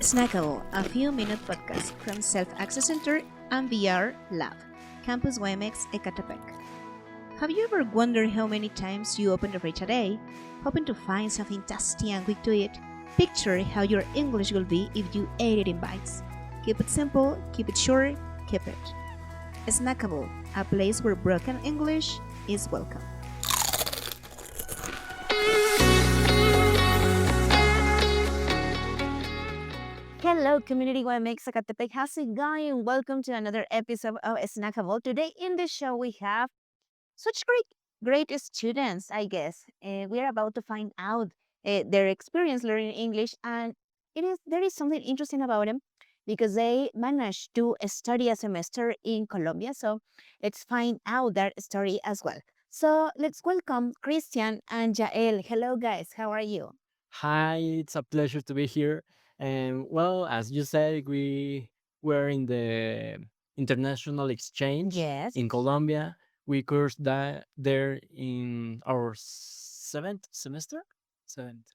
Snackable, a few-minute podcast from Self-Access Center and VR Lab, Campus UMX Ecatepec. Have you ever wondered how many times you open the fridge a day, hoping to find something tasty and quick to eat? Picture how your English will be if you ate it in bites. Keep it simple, keep it short, keep it. Snackable, a place where broken English is welcome. Hello, community YMX Ecatepec. How's it going? Welcome to another episode of Snackable. Today in the show we have such great students, I guess. We are about to find out their experience learning English, and there is something interesting about them because they managed to study a semester in Colombia. So let's find out their story as well. So let's welcome Christian and Jael. Hello, guys. How are you? Hi, it's a pleasure to be here. And well, as you said, we were in the international exchange Yes. in Colombia. We cursed that there in our seventh semester, seventh,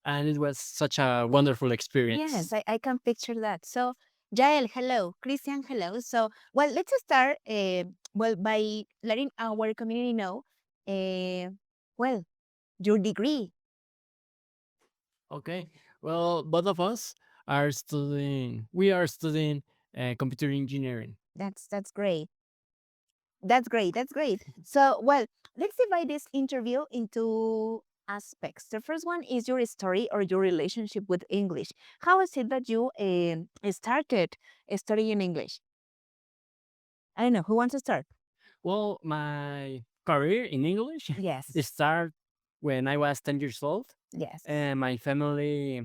and it was such a wonderful experience. Yes, I can picture that. So, Jael, hello. Christian, hello. So, well, let's start by letting our community know, uh, well, your degree. Okay, well, both of us are studying. We are studying computer engineering. That's great. That's great. That's great. So, well, let's divide this interview into aspects. The first one is your story or your relationship with English. How is it that you started studying English? I don't know. Who wants to start? Well, my career in English Yes. started when I was 10 years old. Yes. And my family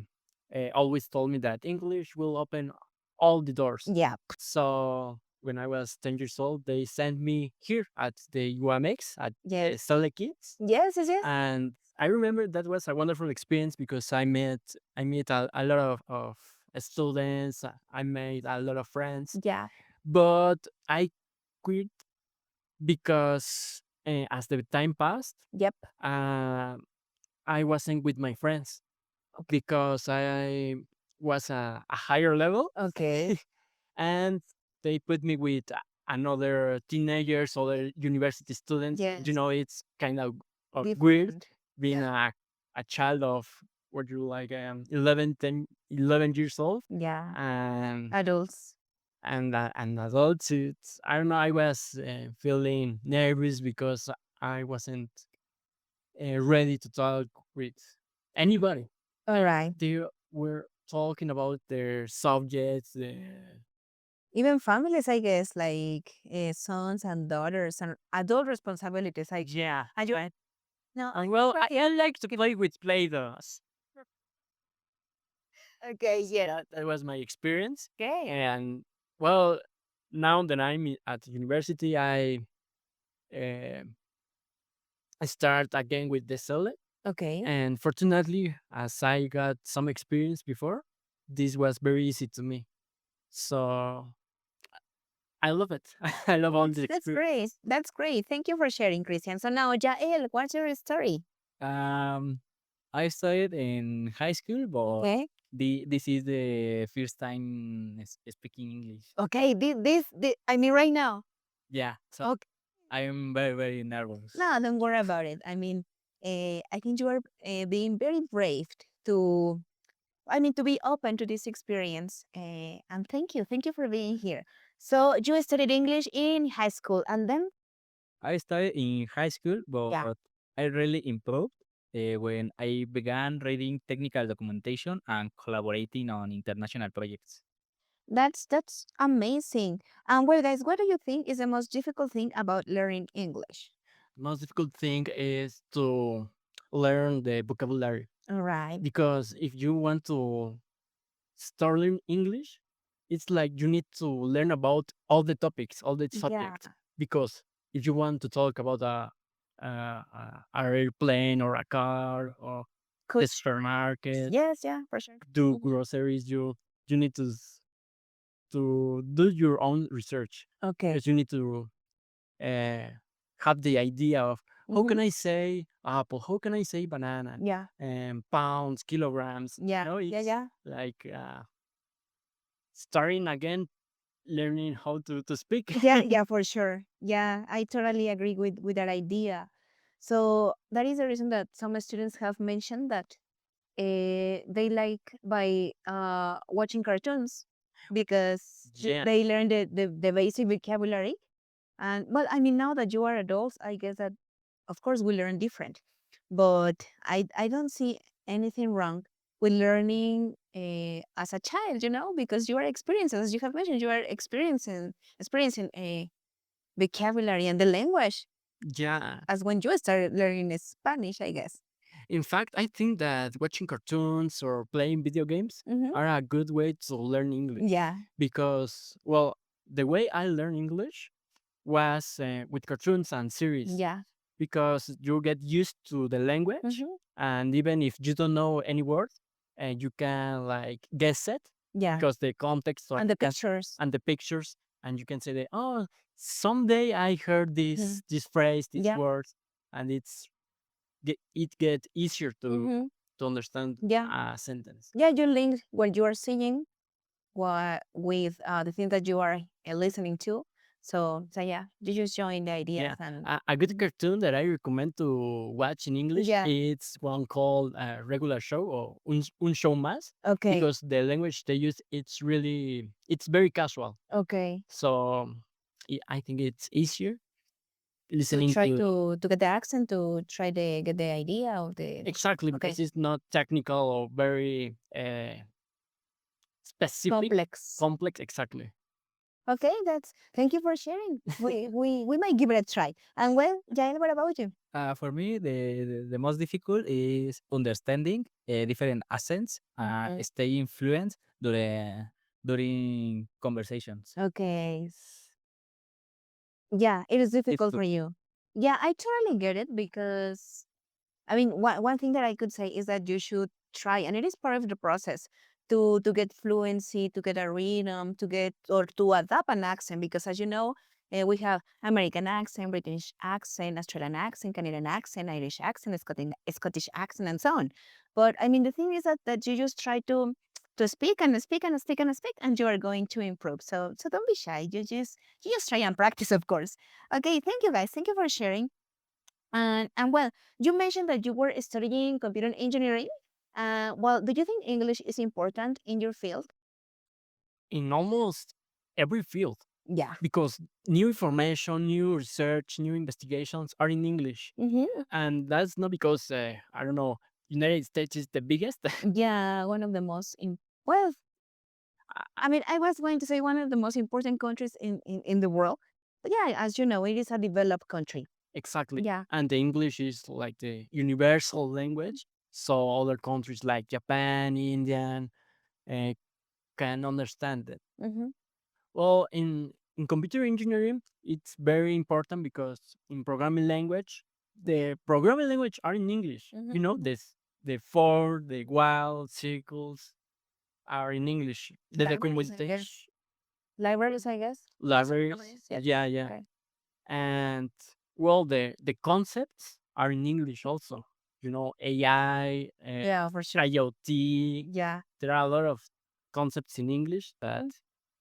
always told me that English will open all the doors. Yeah. So when I was 10 years old, they sent me here at the UMX at Yes. Stella Kids. Yes, yes, yes. And I remember that was a wonderful experience because I met a lot of students. I made a lot of friends, Yeah. but I quit because as the time passed, Yep. uh, I wasn't with my friends because I was a higher level Okay. and they put me with another teenagers, other university students. Yes. It's kind of weird Different. being Yeah. a child of what you like 11, 10, 11 years old Yeah. and Adults. and adults. I don't know. I was feeling nervous because I wasn't ready to talk with anybody. All right. They were talking about their subjects. Even families, I guess, like sons and daughters and adult responsibilities. Like, Yeah, and you, no, and well, I like to play with Play-Dohs. okay, yeah. That was my experience, Okay. and well, now that I'm at university, uh, I start again with the solo. Okay. And fortunately, as I got some experience before, this was very easy to me. So I love it. I love all the That's great. experience. That's great. Thank you for sharing, Christian. So now, Jael, what's your story? Um, I studied in high school, but Okay. this is the first time speaking English. Okay. This I mean, right now. Yeah, so Okay. I am very, very nervous. No, don't worry about it. I mean, I think you are being very brave to to be open to this experience. And thank you for being here. So you studied English in high school, and then I studied in high school, yeah, but I really improved when I began reading technical documentation and collaborating on international projects. that's amazing. And well, guys, what do you think is the most difficult thing about learning English? Most difficult thing is to learn the vocabulary All right. because if you want to start learning English, it's like you need to learn about all the topics, all the Yeah. subjects. Because if you want to talk about a airplane or a car or Could the supermarket, yes, yeah, for sure. do Mhm. groceries, you need to do your own research Okay. because you need to uh, have the idea of how Mhm. can I say apple, how can I say banana, Yeah. pounds, kilograms. Yeah. Yeah. It's Yeah. like starting again learning how to speak. Yeah, yeah, for sure. Yeah, I totally agree with that idea. So that is the reason that some students have mentioned that they like by watching cartoons because Yeah, they learn the basic vocabulary. And well, I mean, now that you are adults, I guess that of course we learn different, but I don't see anything wrong with learning as a child, because you are experiencing, as you have mentioned, you are experiencing a vocabulary and the language yeah. as when you started learning Spanish, I guess. In fact, I think that watching cartoons or playing video games Hmm. are a good way to learn English Yeah, because, well, the way I learned English was with cartoons and series yeah. because you get used to the language, Hmm. and even if you don't know any word, you can like guess it Yeah, because the context and the pictures. and the pictures, and you can say that, oh, someday I heard Mhm. this phrase, this Yeah. word, and it get easier Hmm. to understand Yeah. a sentence. Yeah, you link what you are seeing with the thing that you are listening to. So yeah, you just join the ideas Yeah, and a good cartoon that I recommend to watch in English, yeah. it's one called Regular Show or Un Show Más, Okay. because the language they use, it's very casual. Okay. So I think it's easier To listening try to to get the accent, to try to get the idea of the exactly because okay, it's not technical or very specific, complex. complex. Exactly. Okay, that's thank you for sharing. We might give it a try. And well, Jael, what about you? For me, the most difficult is understanding different accents and Mhm. staying fluent during conversations. Okay. Yeah, it is It's difficult for you. Yeah, I totally get it because I mean, one thing that I could say is that you should try, and it is part of the process to get fluency, to get a rhythm, to get or to adapt an accent. Because as you know, we have American accent, British accent, Australian accent, Canadian accent, Irish accent, Scottish accent, and so on. But I mean, the thing is that you just try to speak and speak and speak and speak, and you are going to improve. So don't be shy. You just try and practice, of course. Okay, thank you guys. Thank you for sharing. And well, you mentioned that you were studying computer engineering. Well, do you think English is important in your field? In almost every field, Yeah. because new information, new research, new investigations are in English, Mm-hmm. and that's not because I don't know, United States is the biggest. Yeah, one of the well, I mean, I was going to say one of the most important countries in the world. But yeah, as you know, it is a developed country. Exactly, Yeah. and the English is like the universal language, so other countries like Japan, Indian, uh, can understand it. Mm-hmm. Well, in computer engineering, it's very important because in programming language, the programming language are in English. You know, Mm-hmm. this the for, the while, circles are in English. The Libraries, I documentation, guess. Libraries, I guess. libraries, Libraries, yeah. yeah, yeah, Okay. and well, the concepts are in English also. You know, AI, Yeah, for sure. IoT. Yeah. There are a lot of concepts in English that Mhm.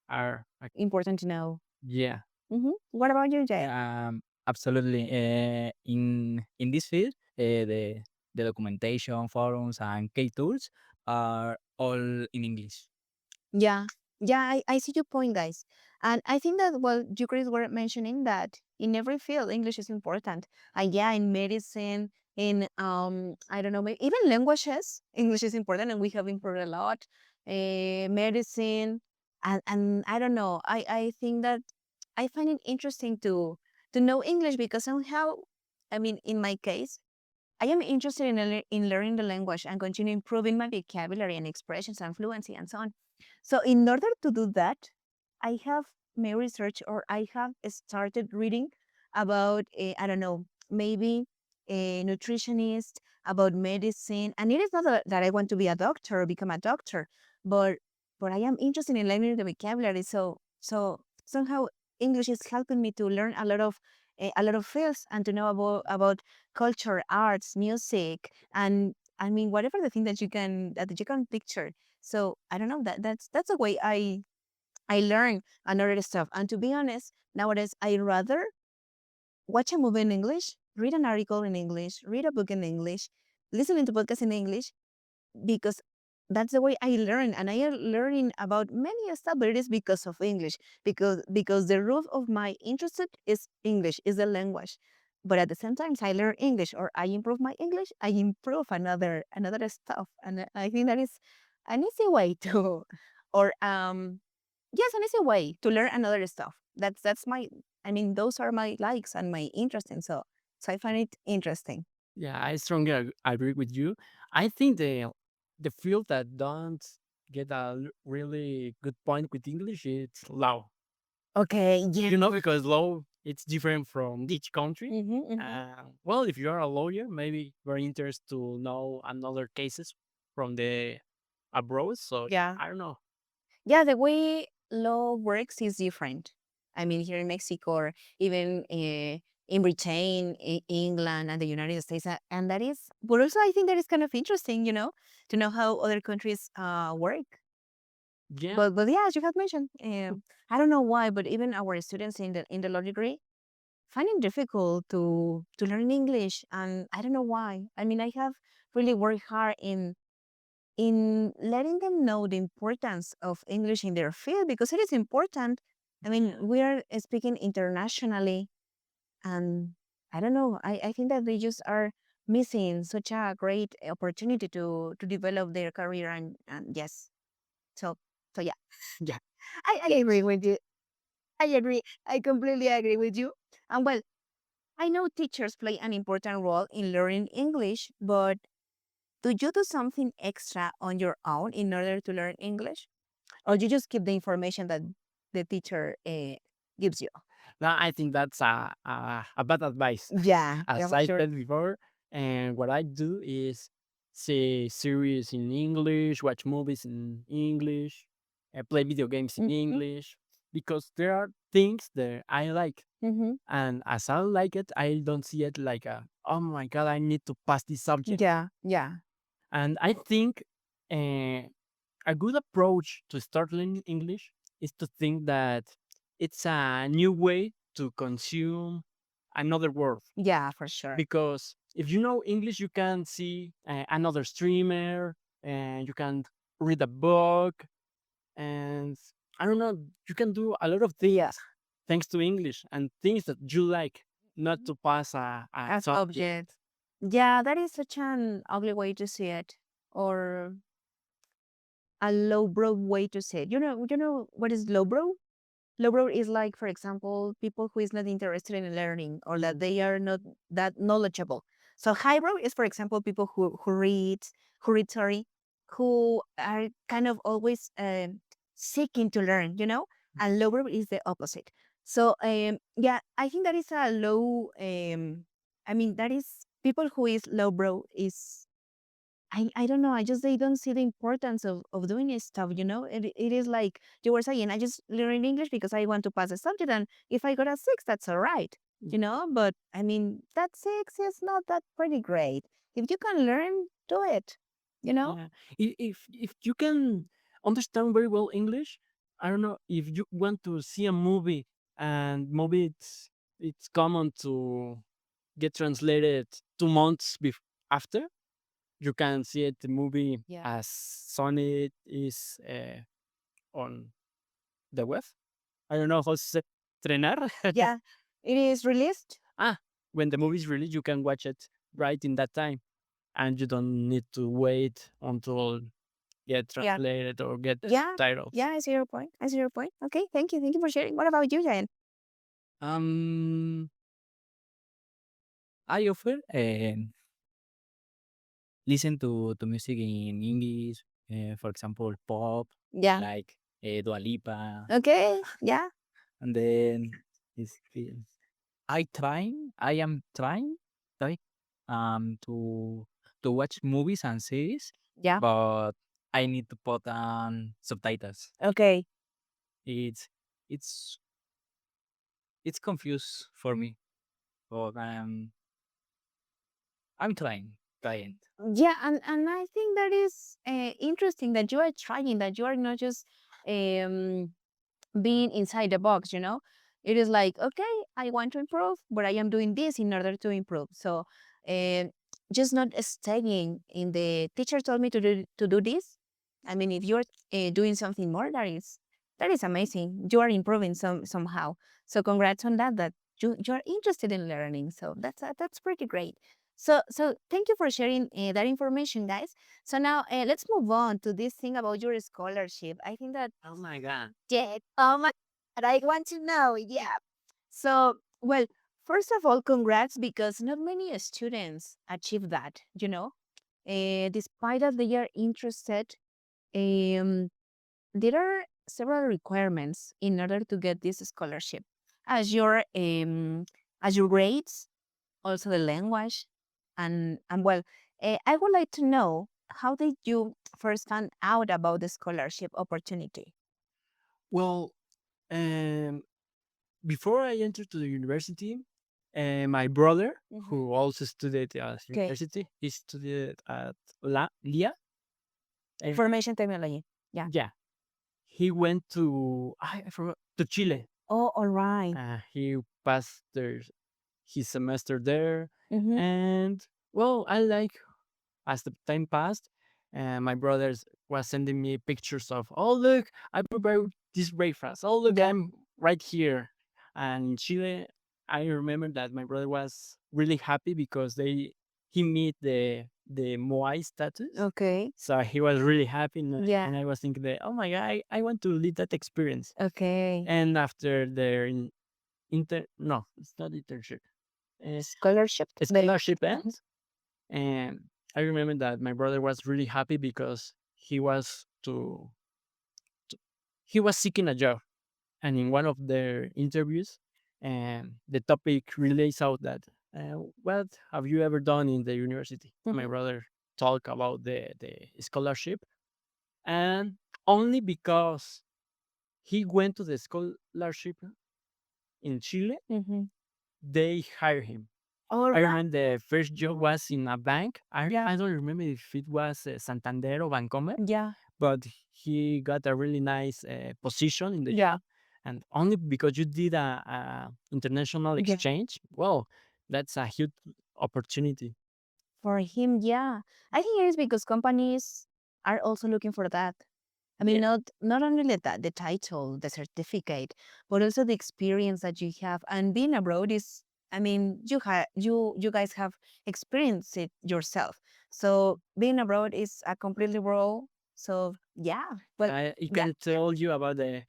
are Important to know. yeah. Mm-hmm. What about you, Jael? Absolutely. In this field, the documentation, forums, and key tools are all in English. Yeah, yeah, I see your point, guys. And I think that, well, you guys were mentioning that in every field, English is important. Yeah, in medicine, in, I don't know, maybe even languages, English is important and we have improved a lot. Medicine, and I don't know, I think that I find it interesting to know English because somehow, I mean, in my case, I am interested in learning the language and continue improving my vocabulary and expressions and fluency and so on. So, in order to do that, I have made research or I have started reading about, I don't know, maybe a nutritionist, about medicine. And it is not that I want to be a doctor or become a doctor, but I am interested in learning the vocabulary. So somehow English is helping me to learn a lot of fields and to know about culture, arts, music, and I mean whatever the thing that you can picture. So I don't know, that's a way I learn another stuff. And to be honest, nowadays I rather watch a movie in English, read an article in English, read a book in English, listening to podcasts in English, because that's the way I learn, and I am learning about many stuff, but it is because of English, because the root of my interest is English, is the language. But at the same time, I learn English or I improve my English, I improve another stuff, and I think that is an easy way to, or yes, an easy way to learn another stuff. That's my, I mean, those are my likes and my interest, and so I find it interesting. Yeah, I strongly agree with you. I think the field that don't get a really good point with English is law. Okay, yeah. Because law it's different from each country. Mm-hmm, mm-hmm. Well, if you are a lawyer, maybe you're interested to know another cases from the abroad. So Yeah. I don't know. Yeah, the way law works is different. I mean, here in Mexico, or even in Britain, England, and the United States, and that is. But also, I think that is kind of interesting, to know how other countries work. Yeah, But yeah, as you have mentioned, I don't know why, but even our students in the law degree find it difficult to learn English, and I don't know why. I mean, I have really worked hard in letting them know the importance of English in their field, because it is important. I mean, we are speaking internationally, and I don't know. I think that they just are missing such a great opportunity to develop their career, and yes. So so yeah, yeah, I agree with you. I agree. I completely agree with you. And well, I know teachers play an important role in learning English, but do you do something extra on your own in order to learn English? Or you just keep the information that the teacher gives you? now I think that's a bad advice. Yeah, yeah, As for I sure. said before, and what I do is see series in English, watch movies in English, play video games in Mm-hmm, English, because there are things that I like. mm-hmm. And as I like it, I don't see it like oh my god, I need to pass this subject. Yeah, yeah, And I think uh, a good approach to start learning English is to think that it's a new way to consume another word. yeah, for sure. Because if you know English, you can see another streamer, and you can read a book, and I don't know, you can do a lot of Yeah, things thanks to English and things that you like, not to pass a as subject. object. Yeah, that is such an ugly way to see it, or a lowbrow way to say it. You know what is lowbrow? Lowbrow is like, for example, people who is not interested in learning, or that they are not that knowledgeable. So highbrow is, for example, people who read, sorry, who are kind of always seeking to learn, and lowbrow is the opposite. So yeah, I think that is a low. I mean, that is people who is lowbrow is, I don't know. I just they don't see the importance of doing this stuff. It is like you were saying. I just learn English because I want to pass a subject, and if I got a six, that's all right. But I mean, that six is not that pretty great. If you can learn, do it. You know. Yeah. If you can understand very well English, I don't know if you want to see a movie, and movie it's common to get translated 2 months after. You can see it the movie Yeah. as soon it is on the web. I don't know how to say estrenar. Yeah. It is released. Ah, when the movie is released, you can watch it right in that time, and you don't need to wait until get Yeah. translated or get Yeah. titles. Yeah. I see your point. I see your point. Okay. Thank you. Thank you for sharing. What about you, Jan? Um, I often listen to music in English, for example, pop, Yeah. like Dua Lipa, Okay. Yeah. and then it's, I am trying, sorry, to watch movies and series, Yeah. but I need to put on subtitles. Okay. It's it's it's confused for me, but I'm trying. Yeah, and I think that is interesting that you are trying, that you are not just um being inside the box, you know? It is like, okay, I want to improve, but I am doing this in order to improve. So uh, just not staying in the teacher told me to do this. I mean, if you're doing something more, that is amazing. You are improving somehow. So congrats on that. That you are interested in learning. So that's pretty great. So thank you for sharing that information, guys. So now let's move on to this thing about your scholarship. I think that Oh my god. yeah. Oh my God, I want to know. Yeah. So, well, first of all, congrats because not many students achieve that, you know. Despite that they are interested, um, there are several requirements in order to get this scholarship, as your grades, also the language, and well, I would like to know how did you first find out about the scholarship opportunity? Well, um, before I entered to the university, my brother, Mhm. who also studied at Okay. university, he studied at LIA. And Information technology. Yeah. yeah, he went to I forgot to Chile. Oh, all right. He passed his semester there, Mm-hmm. and well, I like as the time passed, my brothers was sending me pictures of, oh look, I prepared this breakfast. Oh look, Yeah. I'm right here. And in Chile, I remember that my brother was really happy because he meet the Moai status. Okay. So he was really happy, Yeah. and I was thinking that, oh my god, I want to live that experience. Okay. And after their no, it's not internship, uh, Scholarship. scholarship Mhm. ends, and I remember that my brother was really happy because he was seeking a job, and in one of their interviews, the topic relays out that what have you ever done in the university? My Mhm. brother talked about the scholarship, and only because he went to the scholarship in Chile, Mhm. they hired him. All I right. remember the first job was in a bank. Yeah. I don't remember if it was Santander or Bancomer, Yeah. but he got a really nice position in the Yeah. job. And only because you did a international Yeah. exchange, well, that's a huge opportunity. For him, yeah. I think it is because companies are also looking for that. I mean, Yeah, not only the title, the certificate, but also the experience that you have. And being abroad is, I mean, you guys have experienced it yourself. So being abroad is a completely role. So yeah, well, it yeah, can tell you about the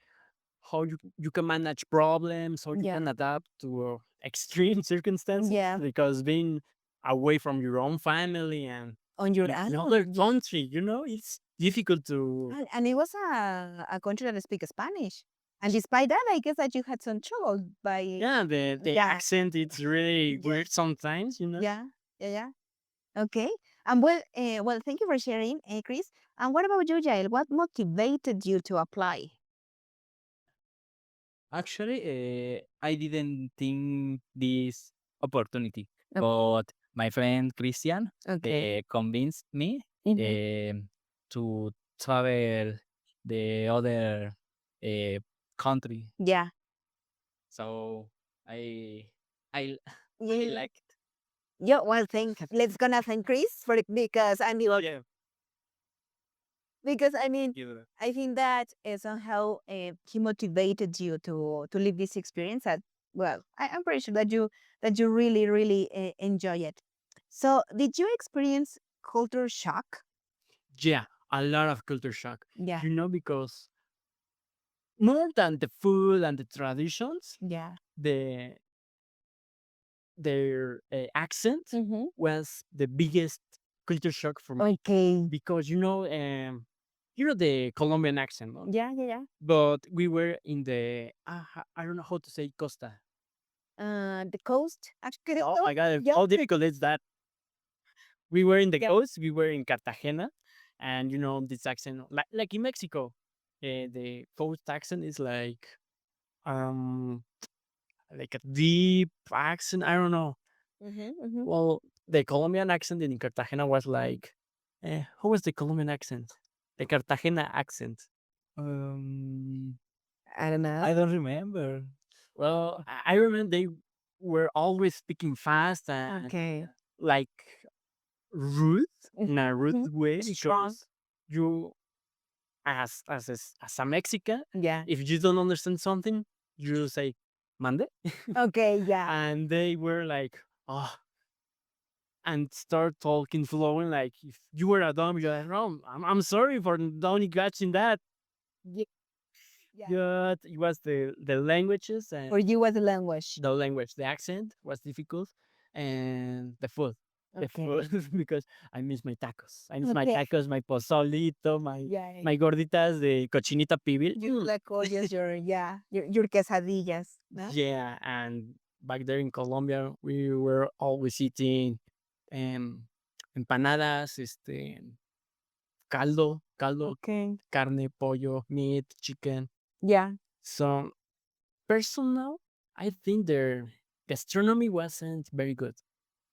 how you can manage problems, how you yeah, can adapt to extreme circumstances. yeah. Because being away from your own family and On your in own, another country, it's difficult to. and it was a country that speaks Spanish. And despite that, I guess that you had some trouble by Yeah, the yeah, accent it's really yeah, weird sometimes. yeah, yeah, yeah. Okay. Well, thank you for sharing, Chris. And what about you, Jael? What motivated you to apply? Actually, I didn't think this opportunity, O- but my friend Christian Okay. convinced me Mhm. um, to travel the other uh, country. Yeah. So I I I Yeah. liked. Yeah. Well, let's gonna thank Chris for it because Oh yeah, I mean, you. I think that somehow he motivated you to live this experience. That well, I'm pretty sure that you really really enjoy it. So, did you experience culture shock? Yeah, a lot of culture shock. Yeah. Because more than the food and the traditions, Yeah. the their accent Mm-hmm. was the biggest culture shock for me. Okay. Because the Colombian accent, no? Yeah. Yeah. Yeah. But we were in the I don't know how to say Costa. The coast. Actually, Oh oh, my god, yeah, how difficult is that? We were in the yeah. coast, we were in Cartagena, and this accent, like in Mexico, the coast accent is um like a deep accent. I don't know. Mm-hmm, mm-hmm. Well, the Colombian accent in Cartagena was like, how was the Colombian accent? The Cartagena accent. Um, I don't know. I don't remember. Well, I remember they were always speaking fast and Okay. like rude in a rude Mhm. way Strong. because you as a Mexican, Yeah. if you don't understand something, you say mande, Okay. Yeah. and they were like oh, and start talking flowing like if you were a dumb, you're like oh, I'm sorry for not catching that. Ye- Yeah. But it was the languages and For you, was the language. the language, the accent was difficult, and the food. The Okay. food because I miss my tacos. I miss my Okay. tacos, my pozolito, Yeah. my gorditas, the cochinita pibil. You like gorgeous your yeah your quesadillas. No? Yeah, and back there in Colombia, we were always eating um, empanadas, caldo, Okay. carne, pollo, meat, chicken. Yeah. So personal, I think their gastronomy wasn't very good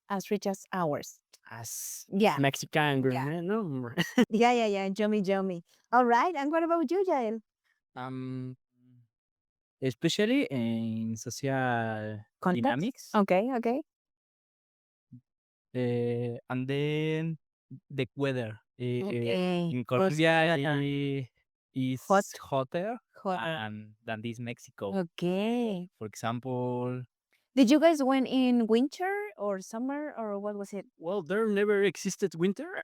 As rich as ours. as Yeah. Mexican Yeah. gourmet. No, Yeah. Yeah. Yeah. Yummy. Yummy. All right. And what about you, Jael? Um, especially in social Context. dynamics. Okay. Okay. And then the weather. Okay. In Was Colombia, hot. is hotter Hot. than this Mexico. Okay. For example, Did you guys went in winter or summer or what was it? well, there never existed winter.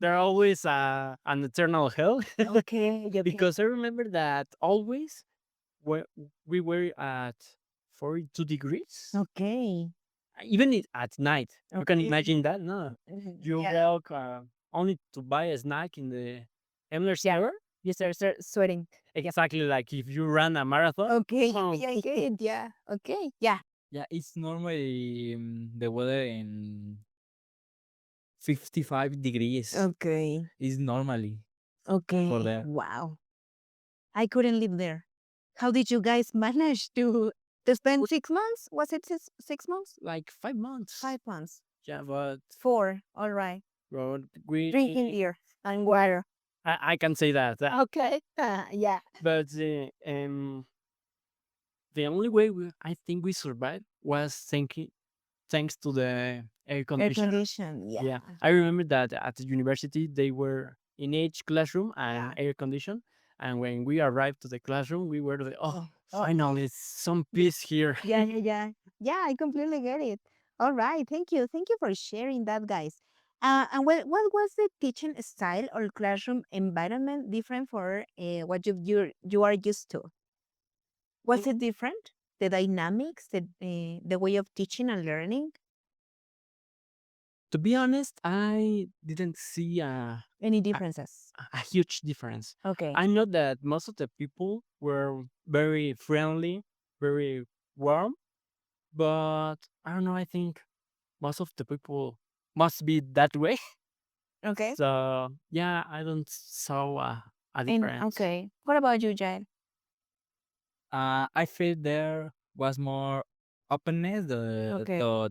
There always an eternal hell Okay. Okay. because I remember that always we, we were at 42 degrees, Okay. even at night. You can Okay. imagine that, no? Mhm. You Yeah. walk only to buy a snack in the Emler Yeah. store. You start sweating. Exactly like if you run a marathon. Okay. Oh, Yeah. I get it. Yeah. Okay. Yeah. yeah, it's normally the weather in 55 degrees Okay. is normally for Okay. there. Wow. I couldn't live there. How did you guys manage to spend 6 months? Was it 6 months? like 5 months. 5 months. Yeah, but 4. All right. we Drinking beer and water. I can say that. Okay. Yeah. But the only way I think we survived was thanks to the air Air conditioner. condition. Yeah. Yeah, I remember that at the university they were in each classroom and Yeah. air conditioned. And when we arrived to the classroom, we were like, "Oh, Oh, finally, some peace here." yeah, yeah, yeah. Yeah, I completely get it. All right. Thank you. Thank you for sharing that, guys. And what was the teaching style or classroom environment different for what you are used to? Was it different? The dynamics, the way of teaching and learning? To be honest, I didn't see Any a, differences? a huge difference. Okay. I know that most of the people were very friendly, very warm, but I don't know. I think most of the people must be that way. Okay. So yeah, I don't saw a And difference. okay. What about you, Jael? I feel there was more openness, Okay. the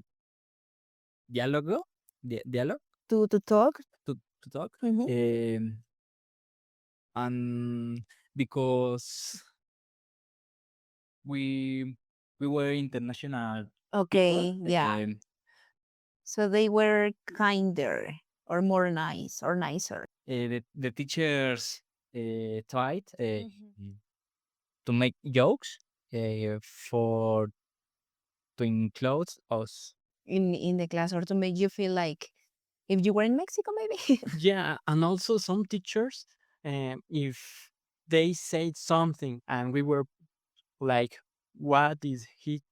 diálogo, dialogue To talk? to talk. Mm-hmm. Um, and because we we were international people, Okay. Yeah. So they were kinder or more nice or nicer. the teachers tried Mhm. to make jokes for to include us. In the class or to make you feel like if you were in Mexico, maybe. Yeah, and also some teachers, if they said something and we were like, "What is he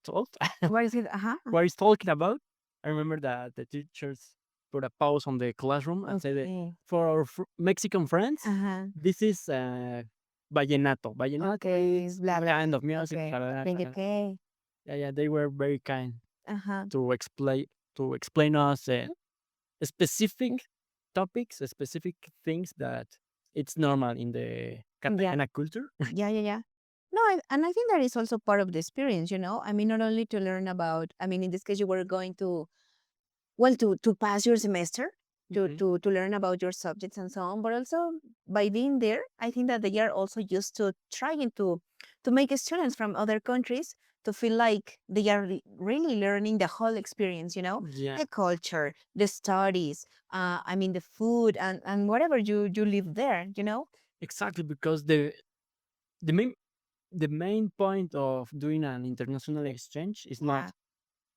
told? What is it? Uh-huh. What is talking about?" I remember that the teachers put a pause on the classroom and said, Okay. "For our Mexican friends, Uh-huh. this is vallenato. Vallenato Okay. is Blah the blah. kind of music." Okay. Blah, blah, blah. Okay. Yeah, yeah, they were very kind Uh-huh. to explain us specific topics, specific things that it's normal in the Yeah. Cartagena culture. Yeah, yeah, yeah. No, and I think that is also part of the experience, you know? I mean, not only to learn about, I mean, in this case, you were going to, well, to pass your semester, Mhm. to learn about your subjects and so on. But also by being there, I think that they are also used to trying to make students from other countries to feel like they are really learning the whole experience, you know, Yeah, the culture, the studies, I mean the food and whatever you live there, you know. exactly, because the main the main point of doing an international exchange is not Yeah,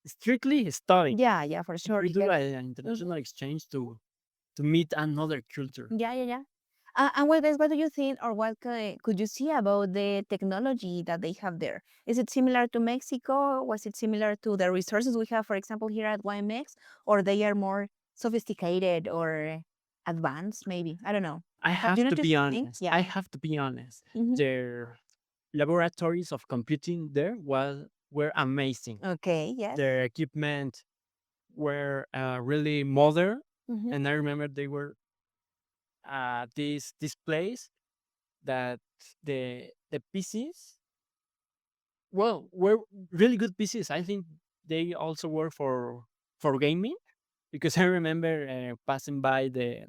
strictly studying. yeah, for sure. We do Yes. an international exchange to meet another culture. Yeah. And well, guys, what do you think, or what could you see about the technology that they have there? Is it similar to Mexico? Was it similar to the resources we have, for example, here at YMX, or they are more sophisticated or advanced? Maybe I don't know. I Do have you to be notice things? honest. Yeah. I have to be honest. Hmm. Their laboratories of computing there were amazing. Okay. Yes. Their equipment were really modern, Hmm. and I remember they were this place that the PCs, well, were really good PCs. I think they also were for gaming, because I remember passing by the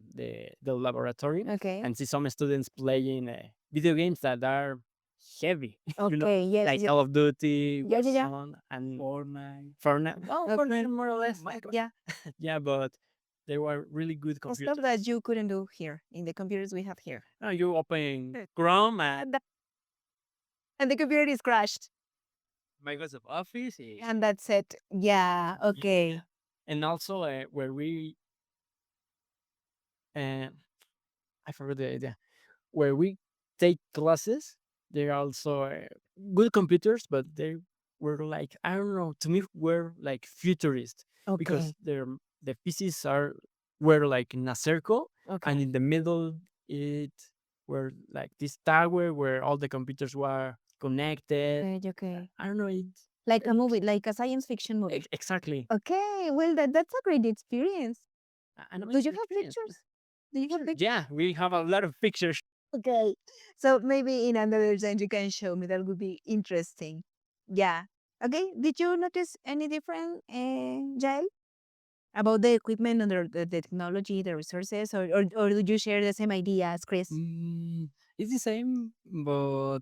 laboratory Okay. and see some students playing video games that are heavy, Okay. Yes. like Call of Duty, Yeah. Warzone, and Fortnite. Fortnite. Well, Okay. Fortnite more or less, Yeah. yeah, but they were really good Stuff that computers. you couldn't do here in the computers we have here. You open Chrome and And the computer is crashed. Microsoft Office. And that's it. Yeah. yeah, Okay. and also where we uh, I forgot the idea, where we take classes. They're also good computers, but they were like, I don't know. To me, were like futurist, because Okay. the pieces were like in a circle, and Okay. in the middle it were like this tower where all the computers were connected. Okay. I don't know. Like a movie, like a science fiction movie. Exactly Okay. Well, that's a great experience. an Do you amazing have experience. pictures? Do you have pictures? Yeah, we have a lot of pictures. Okay. So maybe in another time you can show me. That would be interesting. Yeah. Okay. Did you notice any different, Jael, about the equipment and the technology, the resources, or did you share the same idea as Chris? Mm, it's the same, but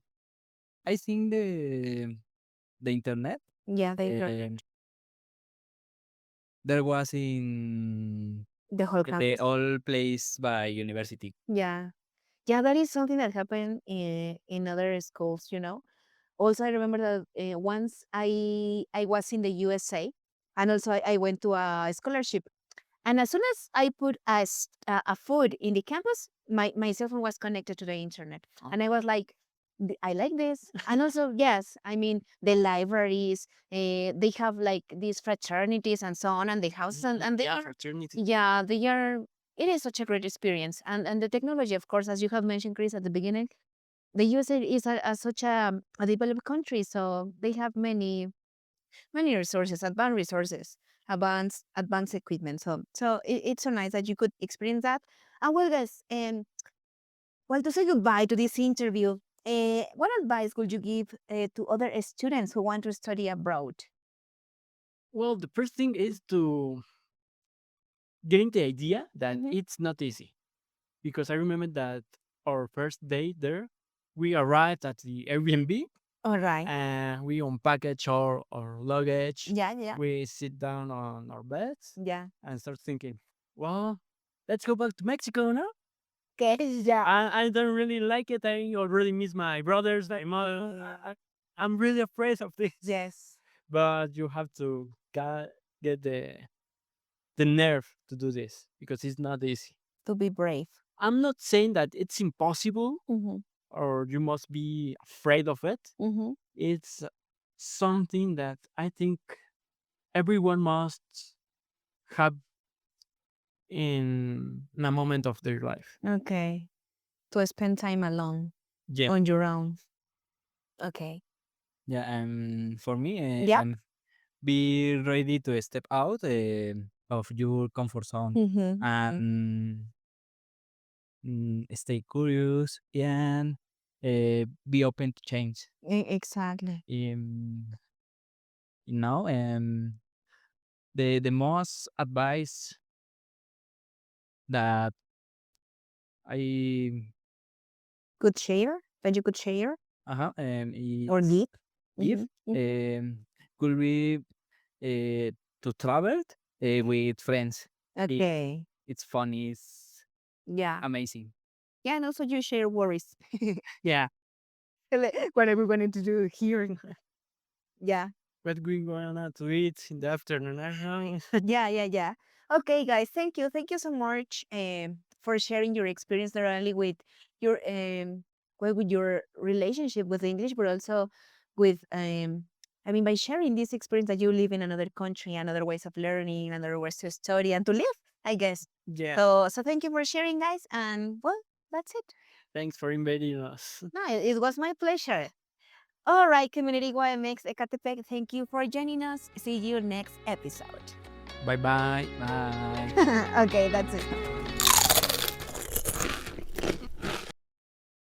I think the internet Yeah, um, there was in the whole the campus. all place by university. Yeah. Yeah, that is something that happened in other schools, you know. Also, I remember that once I was in the USA, and also I went to a scholarship. And as soon as I put a food in the campus, my cell phone was connected to the internet. Oh. And I was like, I like this. And also, yes, I mean, the libraries, they have like these fraternities and so on, and the houses, and they Yeah, are, fraternity. yeah, they are, it is such a great experience. And the technology, of course, as you have mentioned, Chris, at the beginning, the USA is such a developed country. So they have many resources, advanced resources, advanced equipment. So it's so nice that you could experience that. And well, guys, well, to say goodbye to this interview, what advice would you give to other students who want to study abroad? Well, the first thing is to getting the idea that Mhm. it's not easy, because I remember that our first day there, we arrived at the Airbnb All right. and we unpackage our luggage. Yeah. We sit down on our beds Yeah. and start thinking, well, let's go back to Mexico now. Okay. Yeah. I don't really like it. I already miss my brothers, my mother. I'm really afraid of this. Yes. But you have to get the nerve to do this, because it's not easy. To be brave. I'm not saying that it's impossible Mm-hmm. or you must be afraid of it. Mm-hmm. It's something that I think everyone must have in a moment of their life. Okay. To spend time alone Yeah. on your own. Okay. Yeah, and for me, Yeah. I'm be ready to step out of your comfort zone Mm-hmm. and stay curious and be open to change. Exactly. You know, the most advice that I Could share? That you could share or it's give? give Hmm. Hmm. could be to travel with friends. It, Okay. it's funny. It's Yeah. amazing. Yeah, and also you share worries. Yeah, What are we going to do here? Yeah. what we going to eat in the afternoon? I don't know. Yeah, yeah, yeah. Okay, guys, thank you. Thank you so much for sharing your experience not only with your with your relationship with English, but also with I mean by sharing this experience that you live in another country, another ways of learning, another ways to study and to live, I guess. Yeah, So thank you for sharing, guys, and well, that's it. thanks for inviting us. No, it was my pleasure. All right, Community YMX Ecatepec, thank you for joining us. See you next episode. Bye bye. Bye. Okay, that's it.